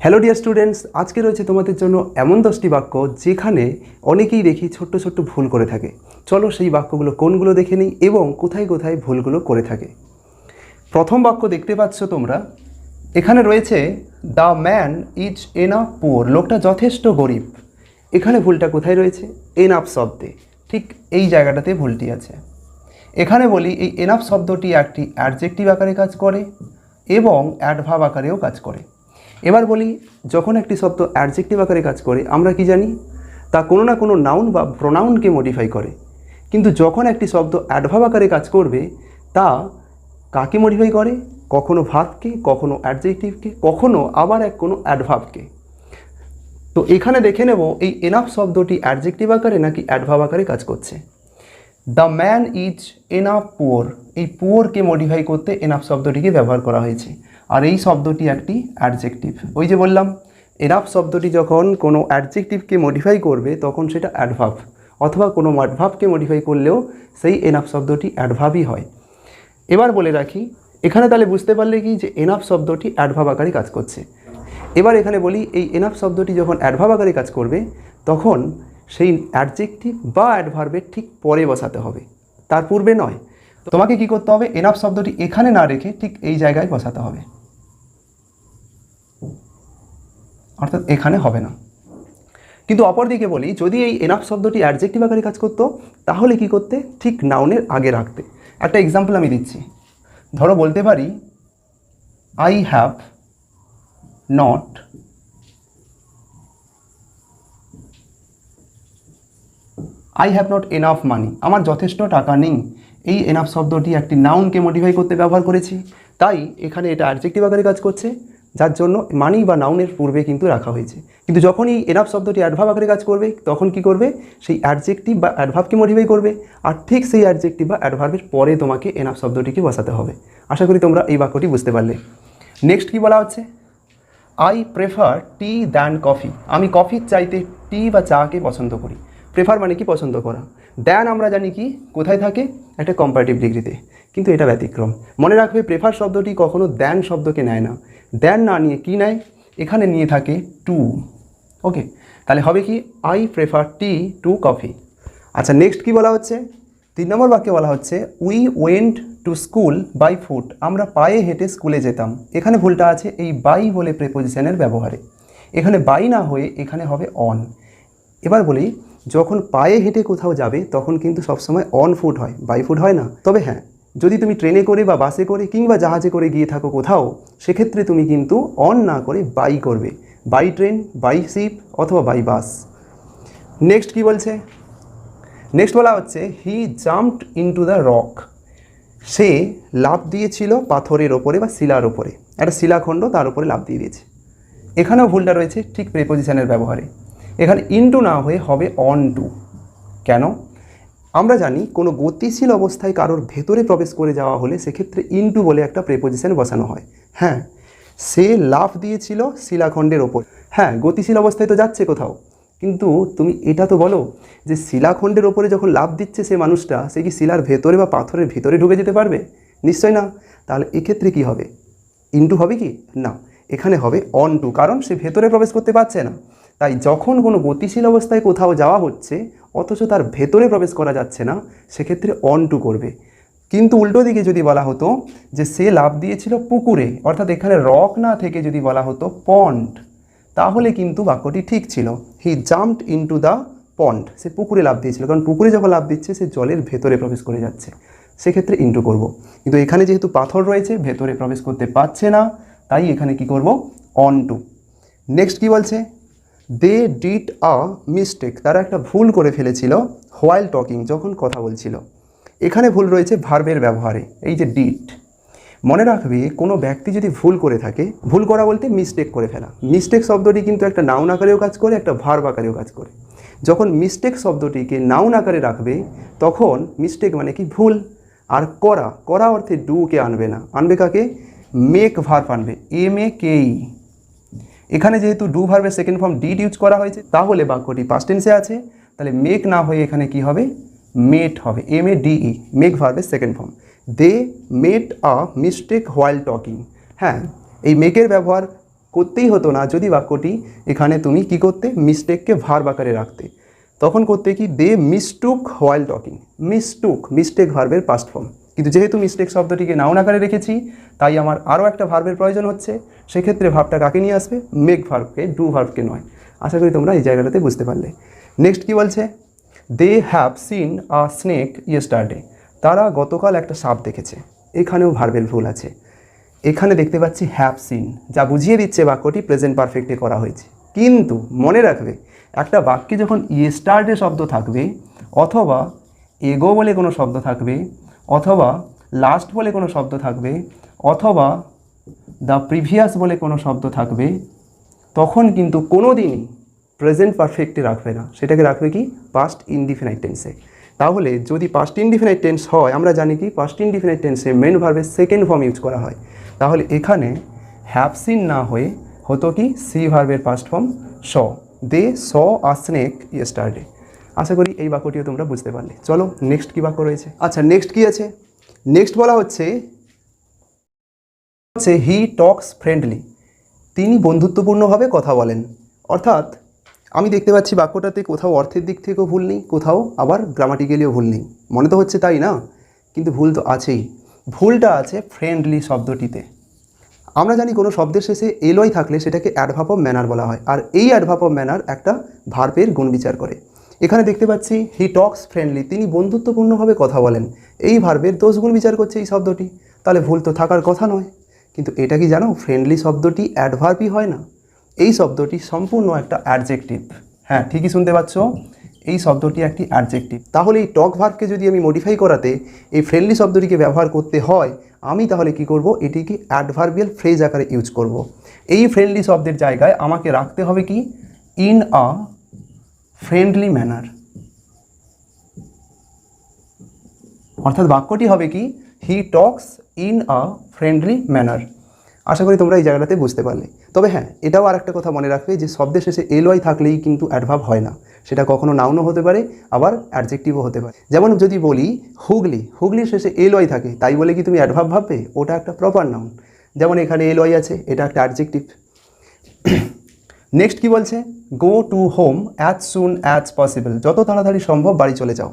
Hello dear students, আজকে রয়েছে তোমাদের জন্য এমন 10টি বাক্য যেখানে অনেকেই দেখি ছোট্ট ছোট্ট ভুল করে থাকে। চলো সেই বাক্যগুলো কোনগুলো দেখে নিই এবং কোথায় কোথায় ভুলগুলো করে থাকে। প্রথম বাক্য দেখতে পাচ্ছ তোমরা, এখানে রয়েছে the man is enough poor, লোকটা যথেষ্ট গরিব। এখানে ভুলটা কোথায় রয়েছে? এনাফ শব্দে, ঠিক এই জায়গাটাতে ভুলটি আছে। এখানে বলি এই এনাফ শব্দটি একটি অ্যাডজেক্টিভ আকারে কাজ করে এবং অ্যাডভার্ব আকারেও কাজ করে। এবার বলি, যখন একটি শব্দ অ্যাডজেক্টিভ আকারে কাজ করে আমরা কি জানি? তা কোনো না কোনো নাউন বা প্রোনাউনকে মডিফাই করে। কিন্তু যখন একটি শব্দ অ্যাডভার্ব আকারে কাজ করবে তা কাকে মডিফাই করে? কখনো ভার্বকে, কখনো অ্যাডজেক্টিভকে, কখনো আবার কোনো অ্যাডভার্বকে। তো এখানে দেখে নেব এই এনাফ শব্দটি অ্যাডজেক্টিভ আকারে নাকি অ্যাডভার্ব আকারে কাজ করছে। The man is enough poor, এই পুয়ারকে মডিফাই করতে এনাফ শব্দটিকে ব্যবহার করা হয়েছে, আর এই শব্দটি একটি অ্যাডজেক্টিভ। ওই যে বললাম, এনাফ শব্দটি যখন কোনো অ্যাডজেক্টিভকে মডিফাই করবে তখন সেটা অ্যাডভার্ব, অথবা কোনো অ্যাডভার্বকে মডিফাই করলেও সেই এনাফ শব্দটি অ্যাডভার্বই হয়। এবার বলে রাখি, এখানে তাহলে বুঝতে পারলে কি যে এনাফ শব্দটি অ্যাডভার্ব আকারে কাজ করছে। এবার এখানে বলি, এই এনাফ শব্দটি যখন অ্যাডভার্ব আকারে কাজ করবে তখন সেই অ্যাডজেক্টিভ বা অ্যাডভার্বের ঠিক পরে বসাতে হবে, তার পূর্বে নয়। তোমাকে কি করতে হবে? এনাফ শব্দটি এখানে না রেখে ঠিক এই জায়গায় বসাতে হবে, অর্থাৎ এখানে হবে না। কিন্তু অপরদিকে বলি, যদি এই এনাফ শব্দটি অ্যাডজেক্টিভ আকারে কাজ করতো তাহলে কি করতে? ঠিক নাউনের আগে রাখতে। একটা এক্সাম্পল আমি দিচ্ছি। ধরো বলতে পারি, I have not enough money, আমার যথেষ্ট টাকা নেই। এই এনাফ শব্দটি একটি নাউনকে মডিফাই করতে ব্যবহার করেছি, তাই এখানে এটা অ্যাডজেক্টিভ আকারে কাজ করছে, যার জন্য মানি বা নাউনের পূর্বে কিন্তু রাখা হয়েছে। কিন্তু যখন এই এনাফ শব্দটি অ্যাডভার্ব আকারে কাজ করবে তখন কি করবে? সেই অ্যাডজেক্টিভ বা অ্যাডভার্বকে মডিফাই করবে, আর ঠিক সেই অ্যাডজেক্টিভ বা অ্যাডভার্বের পরে তোমাকে এনাফ শব্দটিকে বসাতে হবে। আশা করি তোমরা এই বাক্যটি বুঝতে পারলে। নেক্সট কি বলা হচ্ছে? I prefer T than coffee, আমি কফির চাইতে টি বা চাকে পছন্দ করি। প্রেফার মানে কি? পছন্দ করা। দ্যান আমরা জানি কি কোথায় থাকে? একটা কম্পারেটিভ ডিগ্রিতে, কিন্তু এটা ব্যতিক্রম। মনে রাখবে, প্রেফার শব্দটি কখনো দ্যান শব্দকে নেয় না। দ্যান না নিয়ে কি নেয়? এখানে নিয়ে থাকে টু। ওকে, তাহলে হবে কি? I prefer tea to coffee. আচ্ছা, নেক্সট কি বলা হচ্ছে? 3 নম্বর বাক্যে বলা হচ্ছে, we went to school by foot, আমরা পায়ে হেঁটে স্কুলে যেতাম। এখানে ভুলটা আছে এই বাই বলে প্রেপোজিশনের ব্যবহারে। এখানে বাই না হয়ে এখানে হবে অন। এবার বলি, যখন পায়ে হেঁটে কোথাও যাবে তখন কিন্তু সবসময় অন ফুট হয়, বাই ফুট হয় না। তবে হ্যাঁ, যদি তুমি ট্রেনে করে বা বাসে করে কিংবা জাহাজে করে গিয়ে থাকো কোথাও, সেক্ষেত্রে তুমি কিন্তু অন না করে বাই করবে, বাই ট্রেন, বাই শিপ অথবা বাই বাস। নেক্সট কি বলছে? নেক্সট বলা হচ্ছে, he jumped into the rock, সে লাফ দিয়েছিল পাথরের ওপরে বা শিলার ওপরে। একটা শিলাখণ্ড, তার উপরে লাফ দিয়ে দিয়েছে। এখানেও ভুলটা রয়েছে ঠিক প্রেপোজিশনের ব্যবহারে। এখানে ইনটু না হয়ে হবে অন টু। কেন? আমরা জানি কোনো গতিশীল অবস্থায় কারোর ভেতরে প্রবেশ করে যাওয়া হলে সেক্ষেত্রে ইনটু বলে একটা প্রেপোজিশন বসানো হয়। হ্যাঁ, সে লাফ দিয়েছিল শিলাখণ্ডের ওপর। হ্যাঁ, গতিশীল অবস্থায় তো যাচ্ছে কোথাও, কিন্তু তুমি এটা তো বলো যে শিলাখণ্ডের ওপরে যখন লাফ দিচ্ছে সে মানুষটা, সে কি শিলার ভেতরে বা পাথরের ভেতরে ঢুকে যেতে পারবে? নিশ্চয় না। তাহলে এক্ষেত্রে কি হবে? ইনটু হবে কি? না, এখানে হবে অন টু, কারণ সে ভেতরে প্রবেশ করতে পারছে না। তাই যখন কোনো গতিশীল অবস্থায় কোথাও যাওয়া হচ্ছে অথচ তার ভেতরে প্রবেশ করা যাচ্ছে না, সেক্ষেত্রে অন টু করবে। কিন্তু উল্টো দিকে যদি বলা হতো যে সে লাফ দিয়েছিল পুকুরে, অর্থাৎ এখানে রক না থেকে যদি বলা হতো পন্ড, তাহলে কিন্তু বাক্যটি ঠিক ছিল। He jumped into the pond, সে পুকুরে লাফ দিয়েছিল, কারণ পুকুরে যখন লাফ দিচ্ছে সে জলের ভেতরে প্রবেশ করে যাচ্ছে, সেক্ষেত্রে ইনটু করব। কিন্তু এখানে যেহেতু পাথর রয়েছে, ভেতরে প্রবেশ করতে পারছে না, তাই এখানে কি করব? On two. নেক্সট কি বলছে? দে ডিড আ মিস্টেক, তারা একটা ভুল করে ফেলেছিল হোয়াইল টকিং, যখন কথা বলছিল। এখানে ভুল রয়েছে ভার্বের ব্যবহারে, এই যে ডিড। মনে রাখবে, কোনো ব্যক্তি যদি ভুল করে থাকে, ভুল করা বলতে মিস্টেক করে ফেলা। মিস্টেক শব্দটি কিন্তু একটা নাউন আকারেও কাজ করে, একটা ভার্ব আকারেও কাজ করে। যখন মিস্টেক শব্দটিকে নাউন আকারে রাখবে তখন মিস্টেক মানে কি? ভুল। আর করা, করা অর্থে ডুকে আনবে না, আনবে কাকে? মেক ভার্ব আনবে, MAKE। এখানে যেহেতু ডু ভার্বের সেকেন্ড ফর্ম ডিড ইউজ করা হয়েছে, তাহলে বাক্যটি পাস্ট টেন্সে আছে, তাহলে মেক না হয়ে এখানে কি হবে? মেট হবে, MADE, মেক ভার্বের second form. They made a mistake while talking. হ্যাঁ, এই মেকের ব্যবহার করতেই হতো না যদি বাক্যটি এখানে তুমি কি করতে, মিস্টেককে ভার্ব আকারে রাখতে। তখন করতে কি, দে মিস্টুক হোয়াইল টকিং। মিস্টুক মিস্টেক ভার্বের পাস্ট ফর্ম, কিন্তু যেহেতু মিস্টেক শব্দটিকে নাউন আকারে রেখেছি তাই আমার আরও একটা ভার্বের প্রয়োজন হচ্ছে। সেক্ষেত্রে ভার্বটা কাকে নিয়ে আসবে, মেক ভার্বকে, ডু ভার্বকে নয়। আশা করি তোমরা এই জায়গাটাতে বুঝতে পারলে। নেক্সট কি বলছে, they have seen a snake yesterday. তারা গতকাল একটা সাপ দেখেছে। এখানেও ভার্বের ভুল আছে। এখানে দেখতে পাচ্ছি হ্যাভ সিন, যা বুঝিয়ে দিচ্ছে বাক্যটি প্রেজেন্ট পারফেক্টে করা হয়েছে। কিন্তু মনে রাখবে, একটা বাক্যে যখন ইয়েস্টারডে শব্দ থাকবে, অথবা এগো বলে কোনো শব্দ থাকবে, অথবা লাস্ট বলে কোনো শব্দ থাকবে, অথবা দ্য প্রিভিয়াস বলে কোনো শব্দ থাকবে, তখন কিন্তু কোনো দিনই প্রেজেন্ট পারফেক্টে রাখবে না, সেটাকে রাখবে কি, পাস্ট ইনডিফিনাইট টেন্সে। তাহলে যদি পাস্ট ইনডিফিনাইট টেন্স হয়, আমরা জানি কি পাস্ট ইনডিফিনাইট টেন্সে মেন ভার্বের সেকেন্ড ফর্ম ইউজ করা হয়। তাহলে এখানে হ্যাভ সিন না হয়ে হতো কি, সি ভার্বের past form saw. They saw a snake yesterday. আশা করি এই বাক্যটিও তোমরা বুঝতে পারলে। চলো নেক্সট কী বাক্য রয়েছে। আচ্ছা, নেক্সট কি আছে, নেক্সট বলা হচ্ছে হি টক্স ফ্রেন্ডলি। তিনি বন্ধুত্বপূর্ণভাবে কথা বলেন। অর্থাৎ আমি দেখতে পাচ্ছি বাক্যটাতে কোথাও অর্থের দিক থেকেও ভুল নেই, কোথাও আবার গ্রামাটিক্যালিও ভুল নেই। মনে তো হচ্ছে তাই না, কিন্তু ভুল তো আছেই। ভুলটা আছে ফ্রেন্ডলি শব্দটিতে। আমরা জানি কোনো শব্দের শেষে এলওয়াই থাকলে সেটাকে অ্যাডভার্ব অফ ম্যানার বলা হয়, আর এই অ্যাডভার্ব অফ ম্যানার একটা ভার্বের গুণ বিচার করে। এখানে দেখতে পাচ্ছি হি টক্স ফ্রেন্ডলি, তিনি বন্ধুত্বপূর্ণভাবে কথা বলেন। এই ভার্বের দোষ গুণ বিচার করছে এই শব্দটি, তাহলে ভুল তো থাকার কথা নয়। কিন্তু এটা কি জানো, ফ্রেন্ডলি শব্দটি অ্যাডভার্বই হয় না, এই শব্দটি সম্পূর্ণ একটা অ্যাডজেক্টিভ। হ্যাঁ, ঠিকই শুনতে পাচ্ছ, এই শব্দটি একটি অ্যাডজেক্টিভ। তাহলে এই টক ভার্বকে যদি আমি মডিফাই করাতে এই ফ্রেন্ডলি শব্দটিকে ব্যবহার করতে হয়, আমি তাহলে কি করব, এটিকে অ্যাডভার্বিয়াল ফ্রেজ আকারে ইউজ করব। এই ফ্রেন্ডলি শব্দের জায়গায় আমাকে রাখতে হবে কি, ইন আ ফ্রেন্ডলি ম্যানার। অর্থাৎ বাক্যটি হবে কি, হি টক্স ইন আ ফ্রেন্ডলি ম্যানার। আশা করি তোমরা এই জায়গাটাতে বুঝতে পারলে। তবে হ্যাঁ, এটাও আর একটা কথা মনে রাখবে যে শব্দের শেষে এলওয়াই থাকলেই কিন্তু অ্যাডভার্ব হয় না, সেটা কখনো নাউনও হতে পারে, আবার অ্যাডজেক্টিভও হতে পারে। যেমন যদি বলি হুগলি, হুগলির শেষে এলওয়াই থাকে, তাই বলে কি তুমি অ্যাডভার্ব ভাববে? ওটা একটা প্রপার নাউন। যেমন এখানে এলওয়াই আছে, এটা একটা অ্যাডজেক্টিভ। নেক্সট কি বলছে, go to home as soon as possible. যত তাড়াতাড়ি সম্ভব বাড়ি চলে যাও।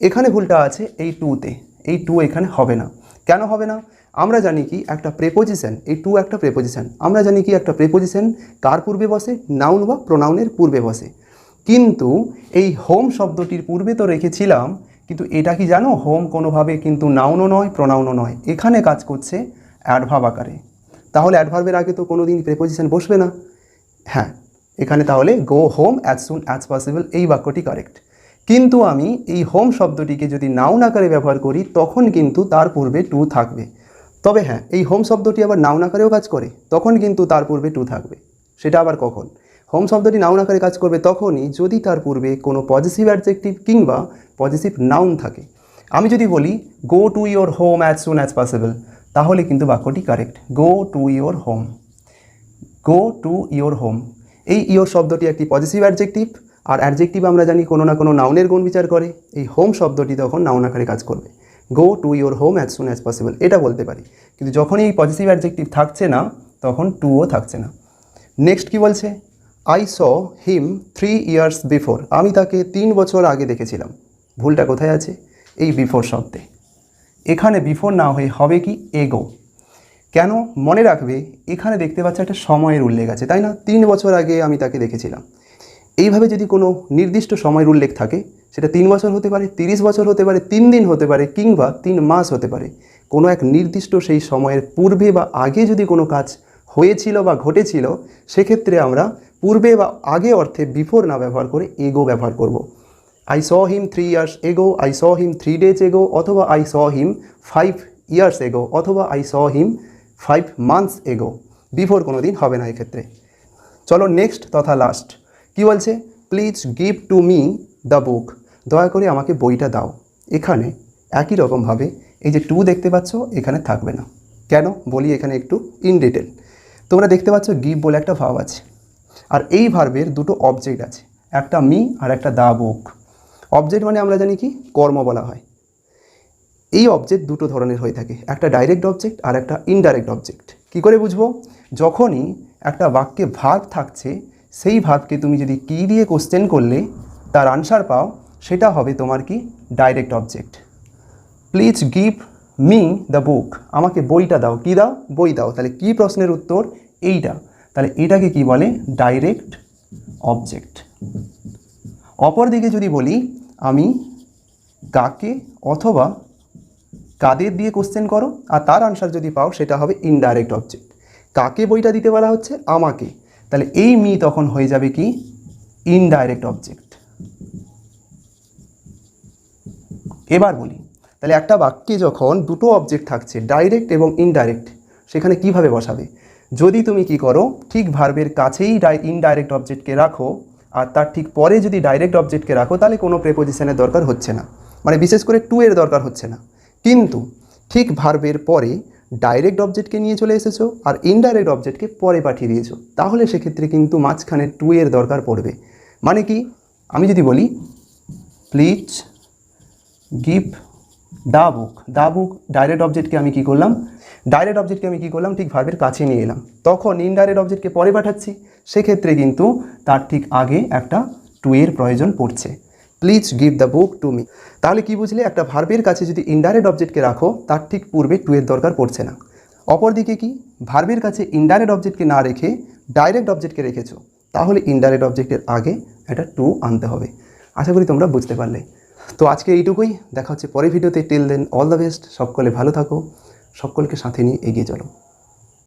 এখানে ভুলটা আছে এই টুতে, এই টু এখানে হবে না। কেন হবে না? আমরা জানি কি একটা প্রেপোজিশন, এই টু একটা প্রেপোজিশন। আমরা জানি কি একটা প্রেপোজিশন কার পূর্বে বসে, নাউন বা প্রোনাউনের পূর্বে বসে। কিন্তু এই হোম শব্দটির পূর্বে তো রেখেছিলাম, কিন্তু এটা কি জানো, হোম কোনোভাবে কিন্তু নাউনও নয়, প্রোনাউনও নয়, এখানে কাজ করছে অ্যাডভার্ব আকারে। তাহলে অ্যাডভার্বের আগে তো কোনো দিন প্রেপোজিশন বসবে না। হ্যাঁ, এখানে তাহলে go home as soon as possible এই বাক্যটি কারেক্ট। কিন্তু আমি এই হোম শব্দটিকে যদি নাউন আকারে ব্যবহার করি, তখন কিন্তু তার পূর্বে টু থাকবে। তবে হ্যাঁ, এই হোম শব্দটি আবার নাউন আকারেও কাজ করে, তখন কিন্তু তার পূর্বে টু থাকবে। সেটা আবার কখন? হোম শব্দটি নাউন আকারে কাজ করবে তখনই যদি তার পূর্বে কোনো পজিটিভ অ্যাডজেক্টিভ কিংবা পজিটিভ নাউন থাকে। আমি যদি বলি go to your home as soon as possible, তাহলে কিন্তু বাক্যটি correct. Go to your home, go to your home. এই ইয়োর শব্দটি একটি পজিটিভ অ্যাডজেক্টিভ, আর অ্যাডজেক্টিভ আমরা জানি কোনো না কোনো নাউনের গুণ বিচার করে। এই হোম শব্দটি তখন নাউন আকারে কাজ করবে। Go to your home as soon as possible এটা বলতে পারি। কিন্তু যখনই এই পজিটিভ অ্যাডজেক্টিভ থাকছে না, তখন টুও থাকছে না। নেক্সট কি বলছে, I saw him 3 years before. আমি তাকে 3 বছর আগে দেখেছিলাম। ভুলটা কোথায় আছে? এই বিফোর শব্দে। এখানে বিফোর না হয়ে হবে কি, এগো। কেন? মনে রাখবে, এখানে দেখতে পাচ্ছ একটা সময়ের উল্লেখ আছে, তাই না? 3 বছর আগে আমি তাকে দেখেছিলাম। এইভাবে যদি কোনো নির্দিষ্ট সময়ের উল্লেখ থাকে, সেটা 3 বছর হতে পারে, 30 বছর হতে পারে, 3 দিন হতে পারে, কিংবা 3 মাস হতে পারে। কোনো এক নির্দিষ্ট সেই সময়ের পূর্বে বা আগে যদি কোনো কাজ হয়েছিল বা ঘটেছিল, সেক্ষেত্রে আমরা পূর্বে বা আগে অর্থে বিফোর না ব্যবহার করে এগো ব্যবহার করব। আই স হিম 3 years এগো, আই স হিম 3 days এগো, অথবা আই স হিম 5 years এগো, অথবা আই স হিম 5 months এগো। বিফোর কোনো দিন হবে না এক্ষেত্রে। চলো নেক্সট তথা লাস্ট কি বলছে, please give to me the book. দয়া করে আমাকে বইটা দাও। এখানে একই রকমভাবে এই যে টু দেখতে পাচ্ছ, এখানে থাকবে না। কেন বলি এখানে একটু ইন ডিটেল। তোমরা দেখতে পাচ্ছ গিভ বলে একটা ভার্ব আছে, আর এই ভার্বের দুটো অবজেক্ট আছে, একটা মি আর একটা দ্য বুক। অবজেক্ট মানে আমরা জানি কি কর্ম বলা হয়। এই অবজেক্ট দুটো ধরনের হয়ে থাকে, একটা ডাইরেক্ট অবজেক্ট আর একটা ইনডাইরেক্ট অবজেক্ট। কী করে বুঝবো? যখনই একটা বাক্যে ভার্ব থাকছে, সেই ভার্বকে তুমি যদি কি দিয়ে কোশ্চেন করলে তার আনসার পাও, সেটা হবে তোমার কি direct object. Please give me the book, আমাকে বইটা দাও, কি দাও, বই দাও। তাহলে কি প্রশ্নের উত্তর এইটা, তাহলে এটাকে কি বলে ডাইরেক্ট অবজেক্ট। অপরদিকে যদি বলি আমি কাকে অথবা কাদের দিয়ে কোশ্চেন করো আর তার আনসার যদি পাও, সেটা হবে ইনডাইরেক্ট অবজেক্ট। কাকে বইটা দিতে বলা হচ্ছে, আমাকে, তাহলে এই মি তখন হয়ে যাবে কি ইনডাইরেক্ট অবজেক্ট। এবার বলি, তাহলে একটা বাক্যে যখন দুটো অবজেক্ট থাকছে ডাইরেক্ট এবং ইনডাইরেক্ট, সেখানে কিভাবে বসাবে? যদি তুমি কি করো, ঠিক ভার্বের কাছেই ইনডাইরেক্ট অবজেক্টকে রাখো আর তার ঠিক পরে যদি ডাইরেক্ট অবজেক্টকে রাখো, তাহলে কোনো প্রেপোজিশনের দরকার হচ্ছে না, মানে বিশেষ করে টু এর দরকার হচ্ছে না। কিন্তু ঠিক ভার্বের পরে ডাইরেক্ট অবজেক্টকে নিয়ে চলে এসেছো আর ইনডাইরেক্ট অবজেক্টকে পরে পাঠিয়ে দিয়েছো, তাহলে সেক্ষেত্রে কিন্তু মাঝখানে টু এর দরকার পড়বে। মানে কি, আমি যদি বলি please give the book, the book direct অবজেক্টকে আমি কি করলাম, ঠিক ভার্বের কাছে নিয়ে এলাম, তখন ইনডাইরেক্ট অবজেক্টকে পরে পাঠাচ্ছি, সেক্ষেত্রে কিন্তু তার ঠিক আগে একটা টু এর প্রয়োজন পড়ছে। Please give the book to me, তাহলে কি বুঝলে, একটা ভার্বের কাছে যদি ইনডাইরেক্ট অবজেক্টকে রাখো তার ঠিক পূর্বে টু এর দরকার পড়ছে না। অপরদিকে কি, ভার্বের কাছে ইনডাইরেক্ট অবজেক্টকে না রেখে ডাইরেক্ট অবজেক্টকে রেখেছো, তাহলে ইনডাইরেক্ট অবজেক্টের আগে একটা টু আনতে হবে। আশা করি তোমরা বুঝতে পারলে। তো আজকে এইটুকুই, দেখা হচ্ছে পরের ভিডিওতে। Till then all the best, সকলে ভালো থাকো, সকলকে সাথে নিয়ে এগিয়ে চলো।